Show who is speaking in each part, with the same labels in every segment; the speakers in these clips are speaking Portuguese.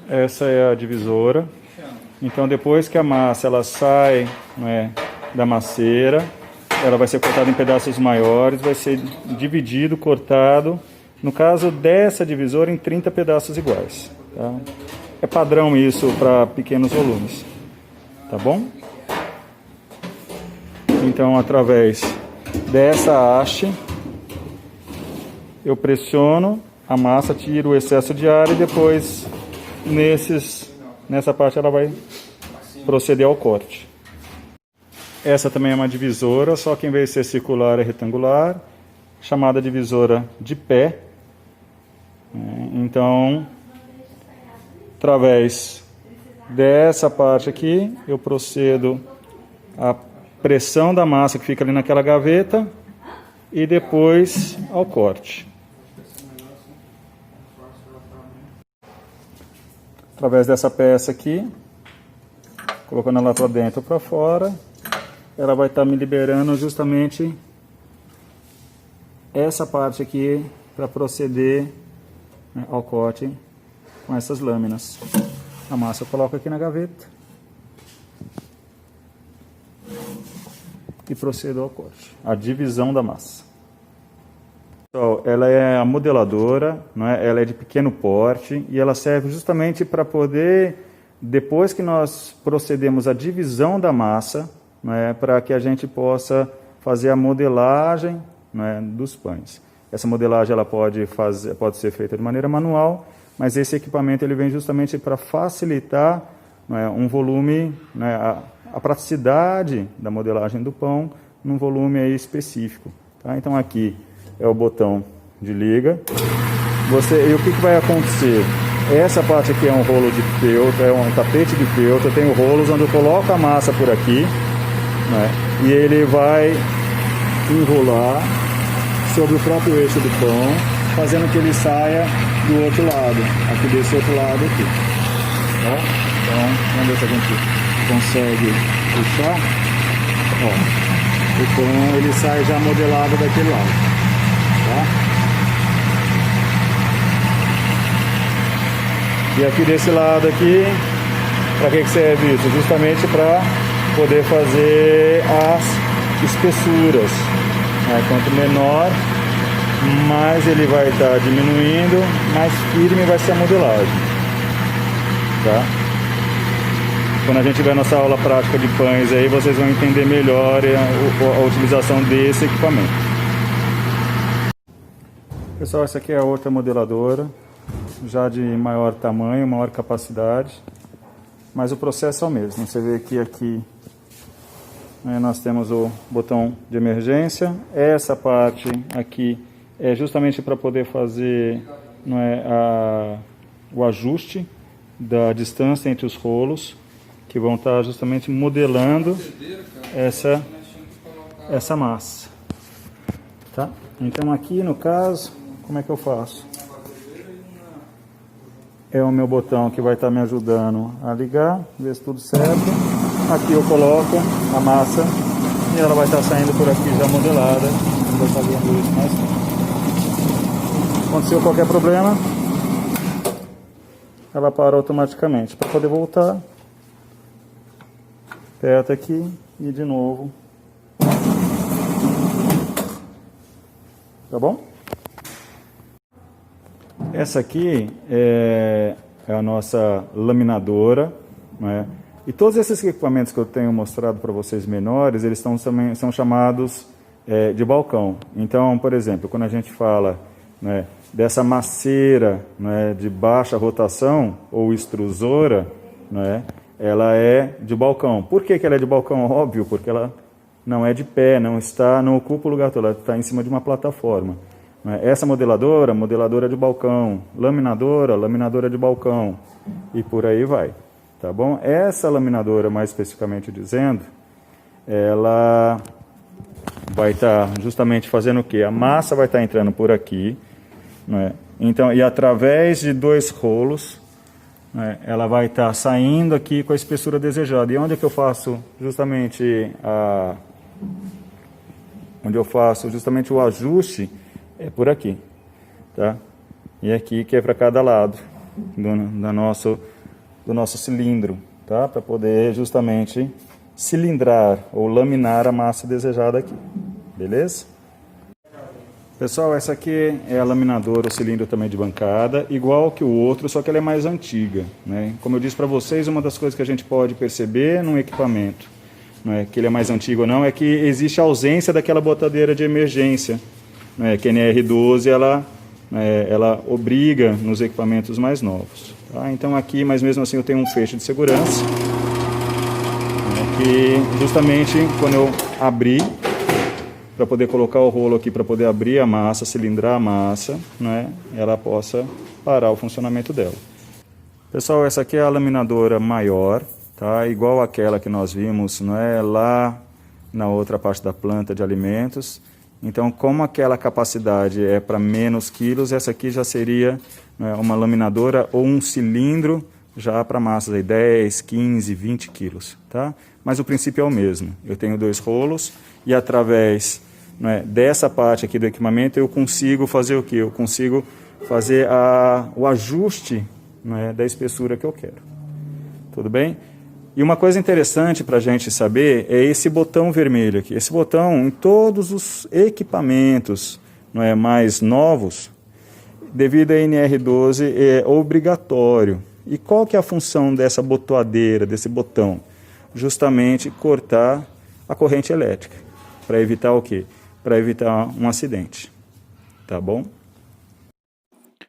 Speaker 1: Essa é a divisora. Então depois que a massa ela sai, né, da masseira, ela vai ser cortada em pedaços maiores, vai ser dividido, cortado, no caso dessa divisora, em 30 pedaços iguais. Tá? É padrão isso para pequenos volumes. Tá bom? Então, através dessa haste, eu pressiono a massa, tiro o excesso de ar e depois nessa parte ela vai proceder ao corte. Essa também é uma divisora, só que em vez de ser circular é retangular, chamada divisora de pé. Então, através dessa parte aqui, eu procedo a pressão da massa que fica ali naquela gaveta e depois ao corte. Através dessa peça aqui, colocando ela para dentro ou para fora, ela vai estar me liberando justamente essa parte aqui para proceder, né, ao corte com essas lâminas. A massa eu coloco aqui na gaveta e procedo ao corte, a divisão da massa. Então, ela é a modeladora, né? Ela é de pequeno porte e ela serve justamente para poder, depois que nós procedemos à divisão da massa, né, para que a gente possa fazer a modelagem, né, dos pães. Essa modelagem ela pode ser feita de maneira manual, mas esse equipamento ele vem justamente para facilitar, né, um volume, né, a praticidade da modelagem do pão num volume aí específico. Tá? Então aqui é o botão de liga. E o que vai acontecer? Essa parte aqui é um rolo de feltro, é um tapete de feltro. Eu tenho rolos onde eu coloco a massa por aqui, né, e ele vai enrolar sobre o próprio eixo do pão, fazendo que ele saia do outro lado, aqui desse outro lado aqui. Tá? Então, vamos ver se a gente consegue puxar. Ó, o pão ele sai já modelado daquele lado. Tá? E aqui desse lado aqui, para que serve isso? Justamente para poder fazer as espessuras. Quanto menor, mais ele vai estar diminuindo, mais firme vai ser a modelagem. Tá? Quando a gente tiver nossa aula prática de pães aí, vocês vão entender melhor a utilização desse equipamento. Pessoal, essa aqui é a outra modeladora, já de maior tamanho, maior capacidade, mas o processo é o mesmo. Você vê que aqui nós temos o botão de emergência. Essa parte aqui é justamente para poder fazer, o ajuste da distância entre os rolos, que vão estar justamente modelando essa massa. Tá? Então aqui no caso, como é que eu faço? É o meu botão que vai estar me ajudando a ligar, ver se tudo certo. Aqui eu coloco a massa e ela vai estar saindo por aqui já modelada. Vou estar vendo isso mais tarde. Aconteceu qualquer problema, ela para automaticamente. Para poder voltar, aperta aqui e de novo. Tá bom? Essa aqui é a nossa laminadora, né? E todos esses equipamentos que eu tenho mostrado para vocês menores, eles são chamados de balcão. Então, por exemplo, quando a gente fala, né, dessa masseira, né, de baixa rotação ou extrusora, né, ela é de balcão. Por que ela é de balcão? Óbvio, porque ela não é de pé, não ocupa o lugar todo, ela está em cima de uma plataforma. Essa modeladora de balcão, laminadora de balcão, e por aí vai. Tá bom? Essa laminadora, mais especificamente dizendo, ela vai estar justamente fazendo o quê? A massa vai estar entrando por aqui, né? Então, e através de dois rolos, né, ela vai estar saindo aqui com a espessura desejada. E onde é que eu faço justamente o ajuste? É por aqui, tá? E aqui que é para cada lado. do nosso cilindro, tá? Para poder justamente cilindrar ou laminar a massa desejada aqui, beleza? Pessoal, essa aqui é a laminadora, o cilindro também de bancada, igual que o outro, só que ela é mais antiga, né? Como eu disse para vocês, uma das coisas que a gente pode perceber num equipamento, não é que ele é mais antigo ou não, é que existe a ausência daquela botadeira de emergência, né? Que a NR12 ela obriga nos equipamentos mais novos, tá? Então aqui, mas mesmo assim eu tenho um feixe de segurança, né? Que justamente quando eu abrir, para poder colocar o rolo aqui, para poder abrir a massa, cilindrar a massa, né, ela possa parar o funcionamento dela. Pessoal, essa aqui é a laminadora maior, tá? Igual aquela que nós vimos, né, lá na outra parte da planta de alimentos. Então, como aquela capacidade é para menos quilos, essa aqui já seria, né, uma laminadora ou um cilindro já para massas aí 10, 15, 20 quilos, tá? Mas o princípio é o mesmo. Eu tenho 2 rolos e através, né, dessa parte aqui do equipamento eu consigo fazer o quê? Eu consigo fazer o ajuste, né, da espessura que eu quero. Tudo bem? E uma coisa interessante para a gente saber é esse botão vermelho aqui. Esse botão em todos os equipamentos, não é, mais novos, devido à NR12, é obrigatório. E qual que é a função dessa botoadeira, desse botão? Justamente cortar a corrente elétrica. Para evitar o quê? Para evitar um acidente. Tá bom?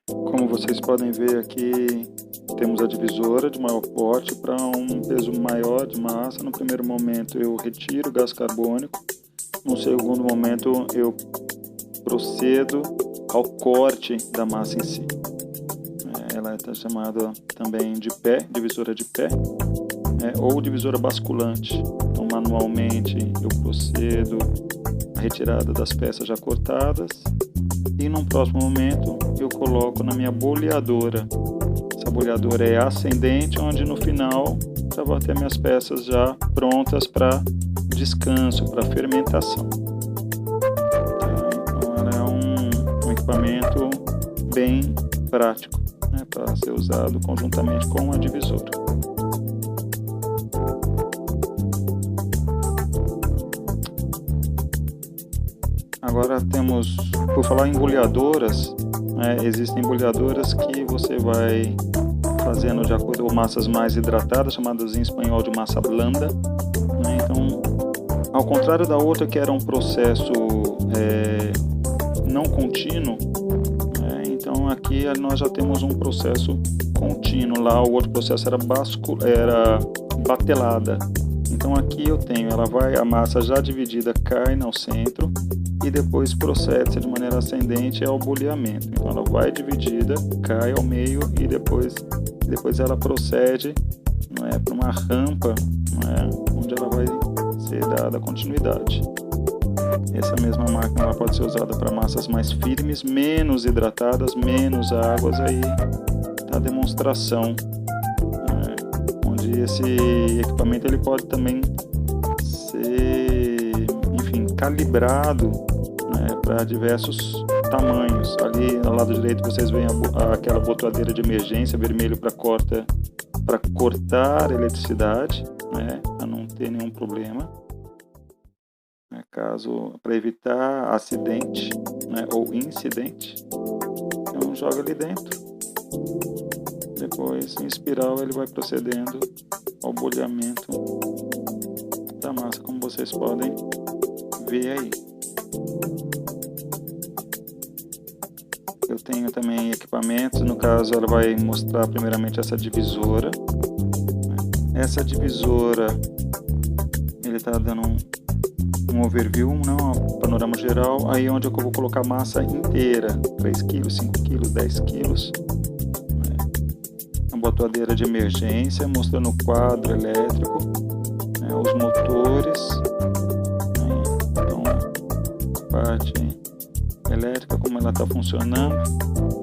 Speaker 1: Como vocês podem ver aqui, temos a divisora de maior porte para um peso maior de massa. No primeiro momento eu retiro o gás carbônico. No segundo momento eu procedo ao corte da massa em si. Ela está chamada também de pé, divisora de pé, ou divisora basculante. Então manualmente eu procedo a retirada das peças já cortadas e num próximo momento eu coloco na minha boleadora. Essa boleadora é ascendente, onde no final já vou ter minhas peças já prontas para descanso, para fermentação. Então ela é um equipamento bem prático, né, para ser usado conjuntamente com a divisora. Agora temos, por falar em boleadoras, né, existem boleadoras que você vai fazendo de acordo com massas mais hidratadas, chamadas em espanhol de massa blanda, né? Então, ao contrário da outra que era um processo não contínuo, né? Então aqui nós já temos um processo contínuo. Lá o outro processo era batelada. Então aqui eu tenho, a massa já dividida cai no centro e depois procede-se de maneira ascendente ao boleamento. Então ela vai dividida, cai ao meio e depois ela procede, não é, para uma rampa, não é, onde ela vai ser dada continuidade. Essa mesma máquina ela pode ser usada para massas mais firmes, menos hidratadas, menos águas, aí a demonstração, onde esse equipamento ele pode também ser, enfim, calibrado, né, para diversos tamanhos. Ali ao lado direito vocês veem aquela botoadeira de emergência vermelho para cortar a eletricidade, né, para não ter nenhum problema, né, para evitar acidente, né, ou incidente. Então joga ali dentro. Depois, em espiral, ele vai procedendo ao boleamento da massa, como vocês podem ver aí. Eu tenho também equipamentos, no caso ela vai mostrar primeiramente essa divisora. Essa divisora, ele está dando um overview, não, um panorama geral, aí onde eu vou colocar a massa inteira, 3 kg, 5 kg, 10 kg. Botoadeira de emergência, mostrando o quadro elétrico, né, os motores, né, então a parte elétrica, como ela está funcionando,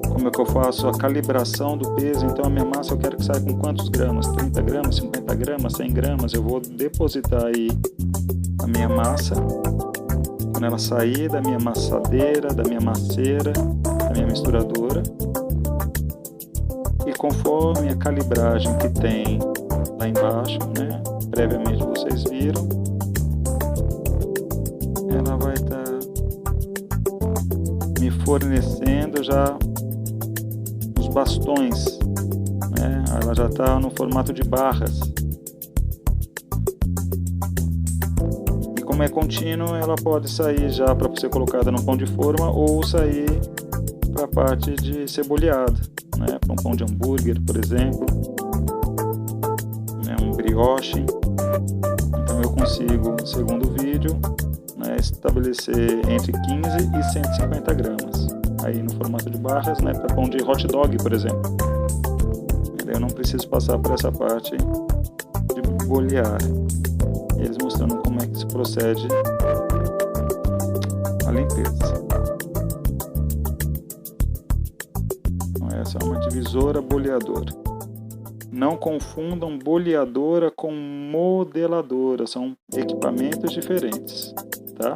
Speaker 1: como é que eu faço a calibração do peso. Então a minha massa eu quero que saia com quantos gramas, 30 gramas, 50 gramas, 100 gramas, eu vou depositar aí a minha massa. Quando ela sair da minha massadeira, da minha masseira, da minha misturadora, e conforme a calibragem que tem lá embaixo, né, previamente vocês viram, ela vai estar me fornecendo já os bastões, né, ela já está no formato de barras. E como é contínuo, ela pode sair já para ser colocada no pão de forma ou sair para a parte de ceboleado, né, para um pão de hambúrguer, por exemplo, né, um brioche. Então eu consigo, segundo o vídeo, né, estabelecer entre 15 e 150 gramas aí no formato de barras, né, para pão de hot dog, por exemplo. Eu não preciso passar por essa parte de bolear. Eles mostrando como é que se procede a limpeza. Então essa é uma divisora boleadora. Não confundam boleadora com modeladora, são equipamentos diferentes, tá?